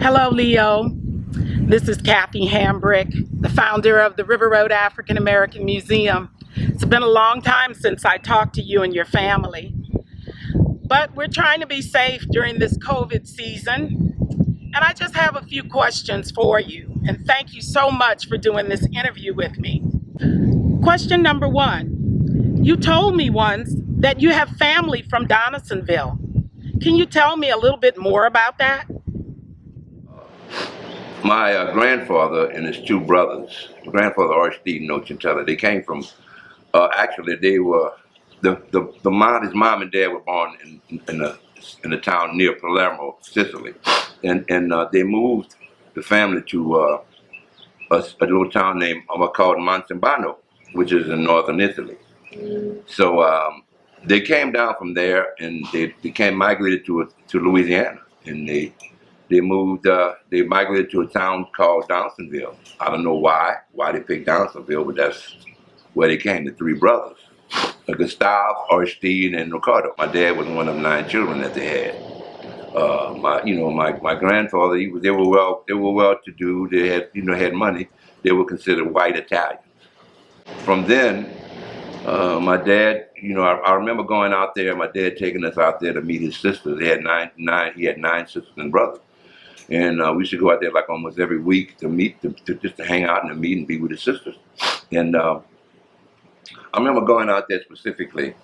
Hello, Leo. This is Kathy Hambrick, the founder of the River Road African American Museum. It's been a long time since I talked to you and your family, but we're trying to be safe during this COVID season, and I just have a few questions for you, and thank you so much for doing this interview with me. Question number one, you told me once that you have family from Donaldsonville. Can you tell me a little bit more about that? My grandfather and his two brothers, grandfather Leo Nocentelli, they came from, actually they were, his mom and dad were born in the town near Palermo, Sicily. And they moved the family to a little town named called Monsimbano, which is in northern Italy. So they came down from there and they migrated to Louisiana, and they moved, they migrated to a town called Donaldsonville. I don't know why they picked Donaldsonville, but that's where they came, the three brothers. Gustave, Aristide, and Ricardo. My dad was one of 9 children that they had. My grandfather, they were well to do. They had money. They were considered white Italians. From then, my dad, I remember going out there. My dad taking us out there to meet his sisters. He had 9 sisters and brothers, and we used to go out there like almost every week to meet, just to hang out and to meet and be with his sisters. And I remember going out there specifically.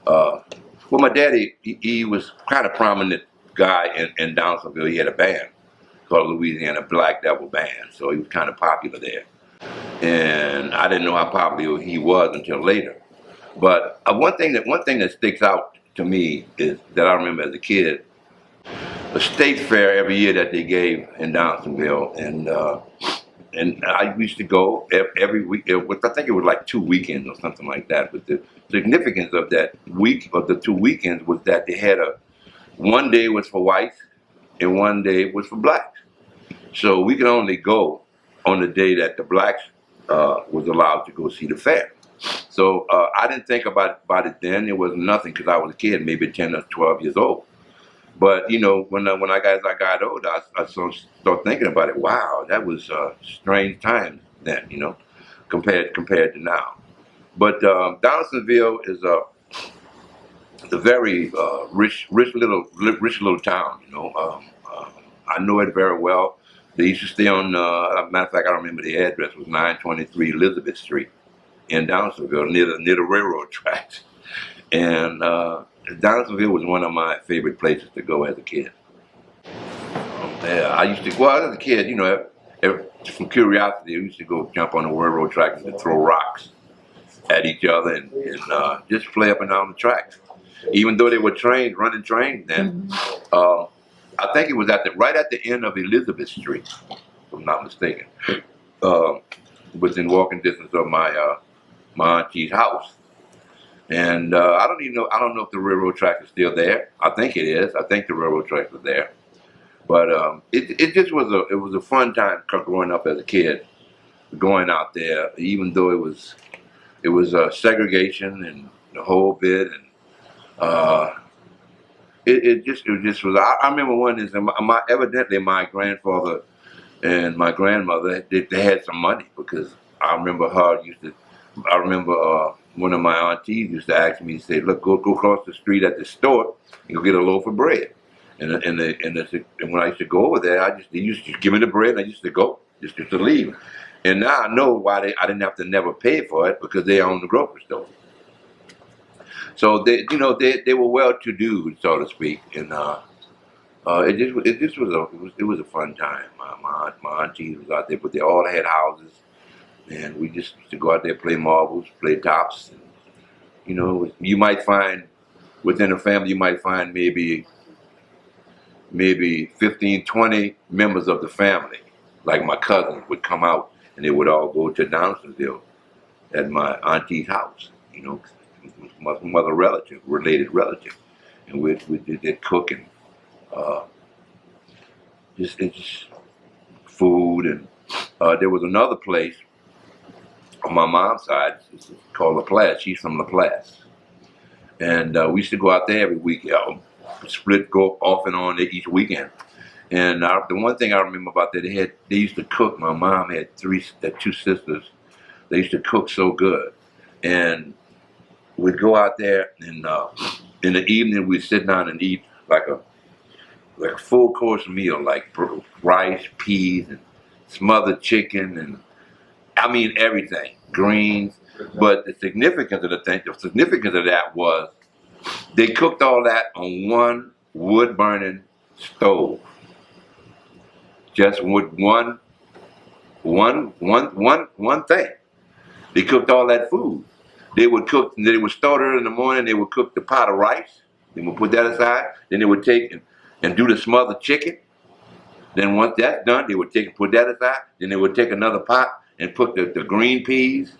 Well, my daddy, he was kind of prominent guy in Donaldsonville. He had a band called Louisiana Black Devil Band, so he was kind of popular there. And I didn't know how popular he was until later. But one thing that sticks out to me is that I remember as a kid, a state fair every year that they gave in Donaldsonville, and I used to go every week. I think it was like 2 weekends or something like that. But the significance of that week, of the 2 weekends, was that they had one day was for whites and one day was for blacks. So we could only go on the day that the blacks was allowed to go see the fair. So I didn't think about it then. It was nothing because I was a kid, maybe 10 or 12 years old. But when I got older, I started thinking about it. Wow, that was strange times then, compared to now. But Donaldsonville is a very rich little town. I know it very well. They used to stay on. Matter of fact, I remember the address was 923 Elizabeth Street in Donaldsonville, near the railroad tracks, and. Donaldsonville was one of my favorite places to go as a kid. I used to go out as a kid, from curiosity. I used to go jump on the railroad tracks and throw rocks at each other and just play up and down the tracks. Even though they were running trains then, I think it was right at the end of Elizabeth Street, if I'm not mistaken. Within walking distance of my auntie's house. And I don't know if the railroad track is still there. I think it is. I think the railroad tracks are there. But it was a fun time growing up as a kid, going out there, even though it was segregation and the whole bit, and it just was. I remember one is evidently my grandfather and my grandmother they had some money, because I remember one of my aunties used to ask me, say, "Look, go across the street at the store, and go get a loaf of bread." And when I used to go over there, they used to give me the bread, and I used to go, just to leave. And now I know why I didn't have to never pay for it, because they owned the grocery store. So they were well-to-do, so to speak, and it was a fun time. My aunties was out there, but they all had houses. And we just used to go out there, play marbles, play tops. And, you might find, within a family, you might find maybe 15, 20 members of the family. Like my cousins would come out, and they would all go to Donaldsonville at my auntie's house, mother related relative. And we did cooking, just food. And there was another place on my mom's side, it's called Laplace. She's from Laplace. And we used to go out there every week, split, go off and on each weekend. And the one thing I remember about that, they used to cook. My mom had two sisters. They used to cook so good. And we'd go out there, and in the evening we'd sit down and eat like a full course meal, like rice, peas, and smothered chicken, and I mean everything, greens. But the significance of that was they cooked all that on one wood burning stove, just with one thing. They cooked all that food. They would start early in the morning. They would cook the pot of rice. They would put that aside. Then they would take and do the smothered chicken. Then once that's done, they would put that aside. Then they would take another pot and put the green peas.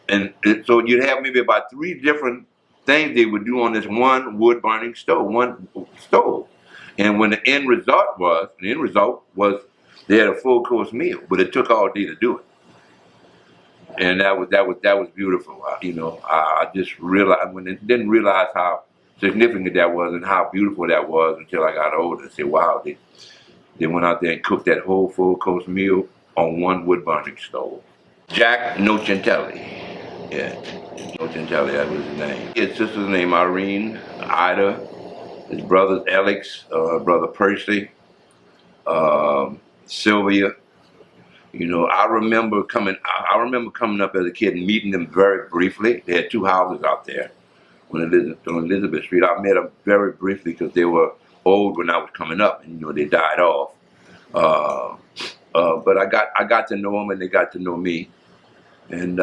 And so you'd have maybe about 3 different things they would do on this one wood burning stove, And when the end result was they had a full course meal, but it took all day to do it. And that was beautiful. I just realized didn't realize how significant that was and how beautiful that was until I got older and said, wow, they went out there and cooked that whole full course meal on one wood burning stove. Jack Nocentelli. Yeah, Nocentelli, that was his name. His sister's name Irene, Ida, his brothers Alex, brother Percy, Sylvia. I remember coming up as a kid and meeting them very briefly. They had 2 houses out there on Elizabeth Street. I met them very briefly because they were old when I was coming up, and they died off. But I got to know them, and they got to know me, and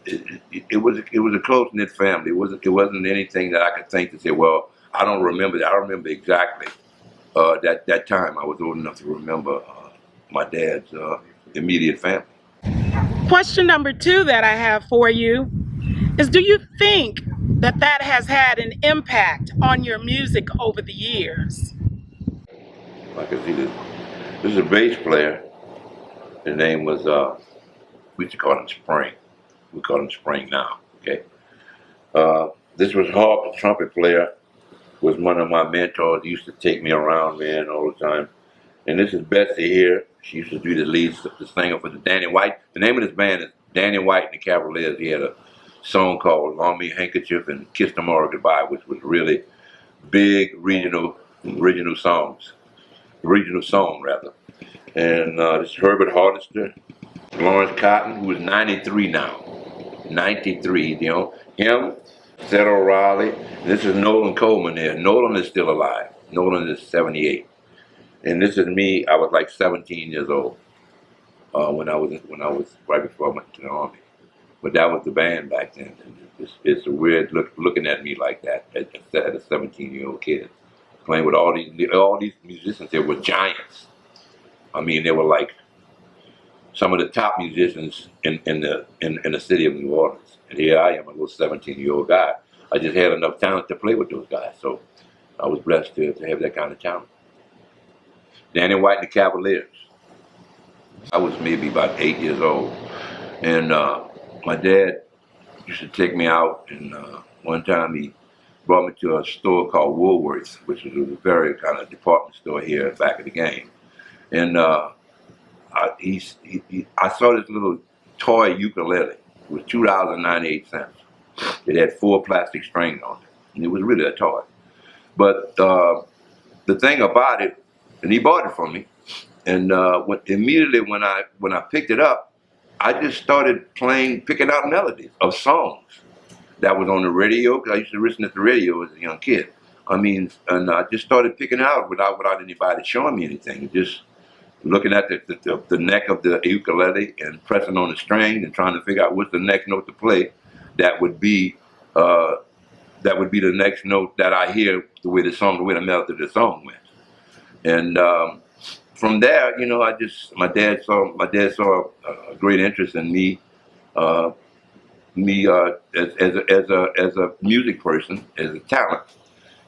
it was a close knit family. It wasn't anything that I could think to say, well, I don't remember that. I remember exactly that time. I was old enough to remember my dad's immediate family. Question number 2 that I have for you is, do you think that has had an impact on your music over the years? I can see this. This is a bass player. His name was, we used to call him Spring. We call him Spring now, okay? This was Hawk, the trumpet player, was one of my mentors. He used to take me around, man, all the time. And this is Betsy here. She used to do the singer for the Danny White. The name of this band is Danny White and the Cavaliers. He had a song called Long Me Handkerchief and Kiss Tomorrow Goodbye, which was really big regional songs. Regional song, rather. And this is Herbert Hardister, Lawrence Cotton, who is 93 now. 93, him, Seth O'Reilly. This is Nolan Coleman here. Nolan is still alive. Nolan is 78. And this is me. I was like 17 years old when I was right before I went to the Army. But that was the band back then. And it's a weird looking at me like that as a 17-year-old kid playing with all these musicians. They were giants. I mean, they were like some of the top musicians in the city of New Orleans. And here I am, a little 17-year-old guy. I just had enough talent to play with those guys. So I was blessed to have that kind of talent. Danny White and the Cavaliers. I was maybe about 8 years old, and my dad used to take me out, and one time he brought me to a store called Woolworth's, which was a very kind of department store here back of the game. And I saw this little toy ukulele. It was $2.98. It had 4 plastic strings on it, and it was really a toy. But the thing about it, and he bought it for me, and immediately when I picked it up, I just started picking out melodies of songs that was on the radio, because I used to listen to the radio as a young kid. I mean, and I just started picking it out without anybody showing me anything. Just looking at the neck of the ukulele and pressing on the string and trying to figure out what's the next note to play that would be the next note that I hear the way the melody of the song went. And from there, my dad saw a great interest in me, as a music person, as a talent,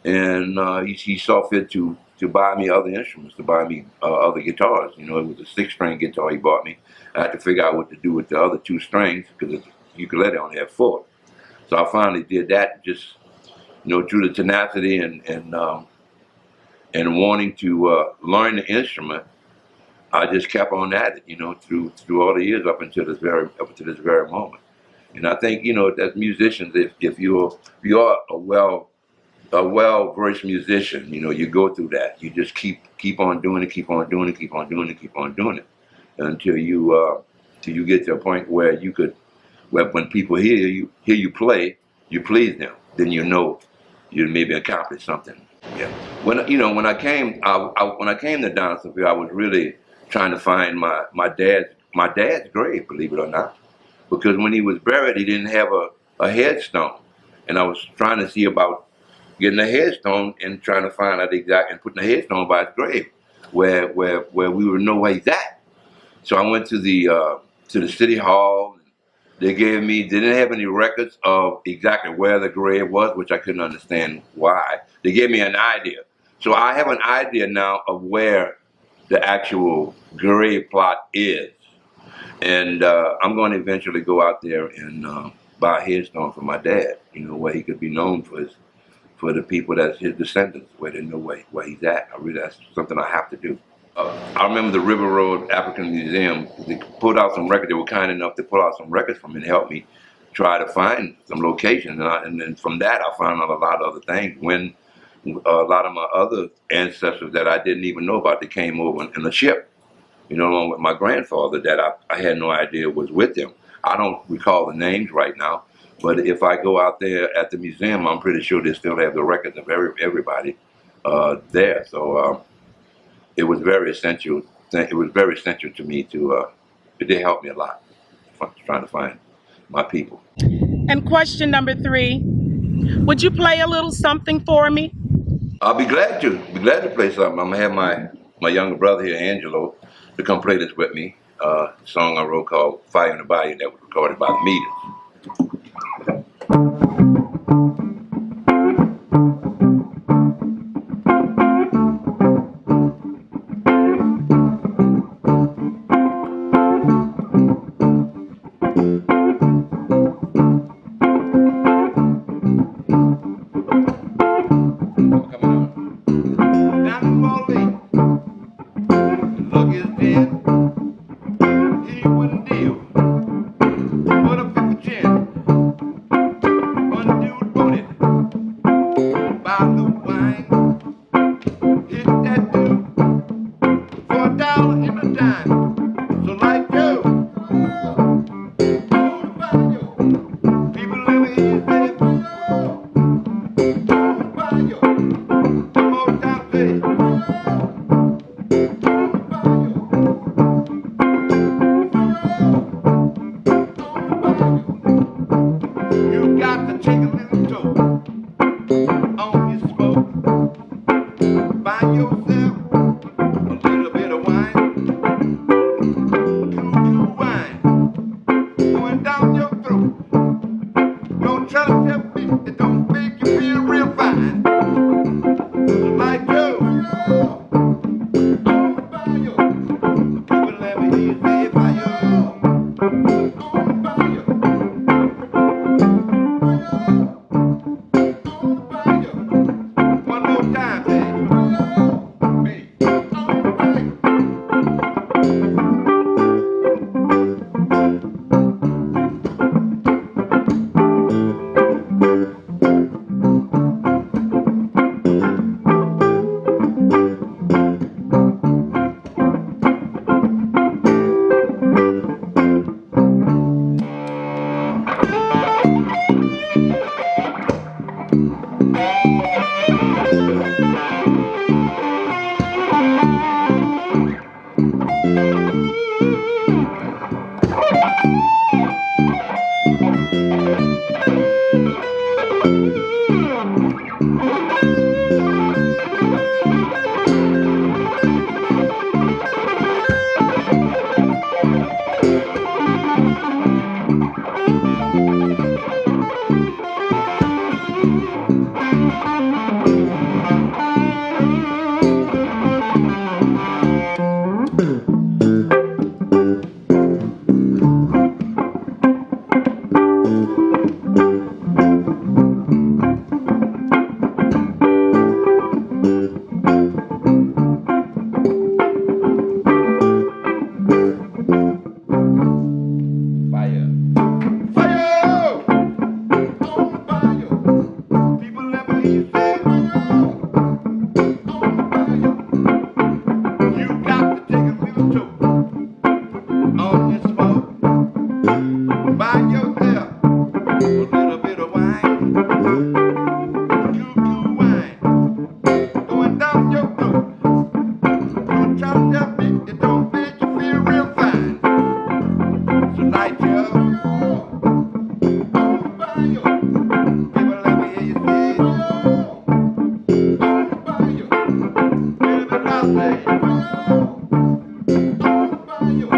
and he saw fit to buy me other instruments, to buy me other guitars. It was a 6-string guitar he bought me. I had to figure out what to do with the other 2 strings because the ukulele only had 4. So I finally did that, just through the tenacity and wanting to learn the instrument. I just kept on at it, through all the years up until this very moment. And I think that musicians, if you're a well-versed musician, you go through that. You just keep on doing it, keep on doing it, keep on doing it, keep on doing it, until you get to a point where when people hear you play, you please them. Then you maybe accomplished something. Yeah. When I came to Donaldsonville, I was really trying to find my dad's grave, believe it or not, because when he was buried, he didn't have a headstone, and I was trying to see about getting a headstone and trying to find out and putting a headstone by his grave, where we would know where he's at. So I went to the city hall. They didn't have any records of exactly where the grave was, which I couldn't understand why. They gave me an idea. So I have an idea now of where the actual grave plot is. And I'm going to eventually go out there and buy a headstone for my dad, where he could be known for the people that's his descendants, where they know where he's at. That's something I have to do. I remember the River Road African Museum. They pulled out some records. They were kind enough to pull out some records for me and help me try to find some locations. And then from that, I found out a lot of other things. When a lot of my other ancestors that I didn't even know about, they came over in a ship, along with my grandfather that I had no idea was with them. I don't recall the names right now, but if I go out there at the museum, I'm pretty sure they still have the records of everybody there. So it was very essential. It was very essential to me it did help me a lot trying to find my people. And question number 3, would you play a little something for me? I'll be glad to. Play something. I'm gonna have my younger brother here, Angelo, to come play this with me. A song I wrote called "Fire in the Bayou" that was recorded by the Meters. Buy yourself a little bit of wine, choo-choo wine, going down your throat. Don't try to tell me it don't make you feel real fine. So light you up, buy your, people let me hear you say, buy your, little bit loud say, buy your.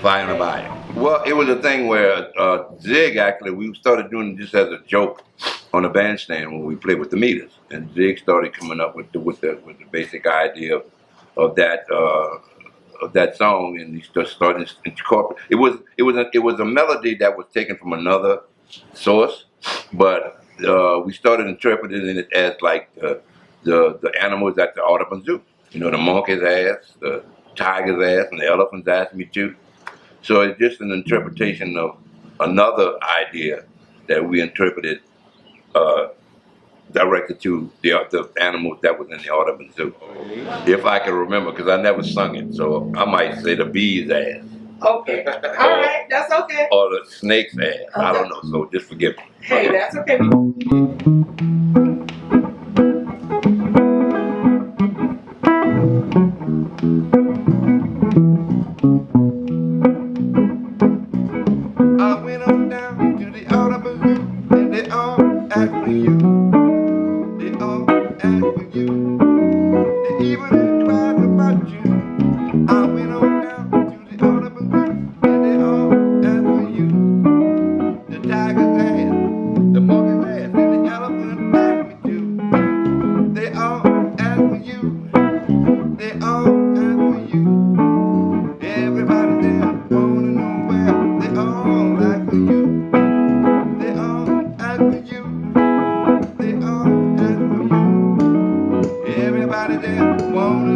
Fine about it. Well, it was a thing where Zig actually, we started doing this as a joke on the bandstand when we played with the meters, and Zig started coming up with the basic idea of that song, and he started to incorporate. It was a melody that was taken from another source, but we started interpreting it as like the animals at the Audubon Zoo. You know, the monkey's ass, the tiger's ass, and the elephant's ass me too. So it's just an interpretation of another idea that we interpreted, directed to the animals that was in the Audubon Zoo. If I can remember, because I never sung it, so I might say the bee's ass. Okay. All right. That's okay. Or the snake's ass. I don't know, so just forgive me. Hey, that's okay. I went on down to the Audubon Zoo, and they all asked for you. They all asked for you. They even inquired about you. I went on down to the Audubon Zoo, and they all asked for you. The tiger's ass, the monkey's ass, and the elephant asked me too. They all asked for you. They all asked for you. Everybody there wanna know where they all ask for you. They all ask for you. They all ask for you. Everybody there wanna